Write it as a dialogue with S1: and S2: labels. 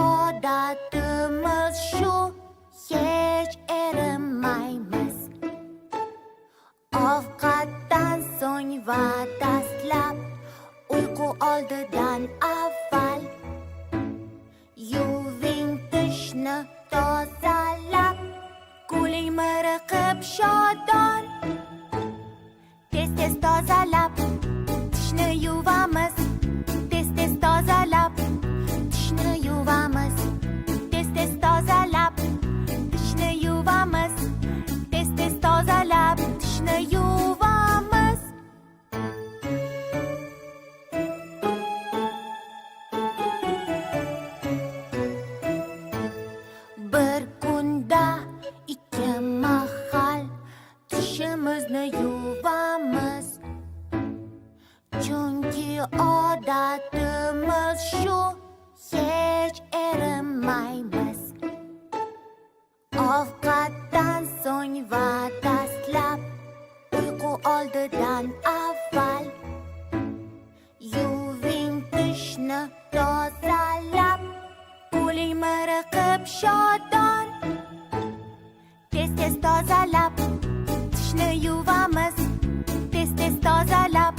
S1: odatimiz shu, hech erinmaymiz. Ovqatdan so'ng va dastlab, uyqu oldidan avval yuving tishni tozalab, kuling miriqib shodon. Tez-tez tozalab, tishni yuvamiz. Tez-tez tozalab, tishni yuvamiz. Tez-tez tozalab, tishni yuvamiz. Tez-tez tozalab, tishni yuvamiz. Bir kunda 2 mahal tishimizni yuvamiz. Chunki odatimiz shu, hech erinmaymiz. Ovqatdan so'ng va dastlab, uyqu oldidan avval yuving tishni tozalab, kuling miriqib shodon. Tez-tez tozalab, tishni yuvamiz. Tez-tez tozalab,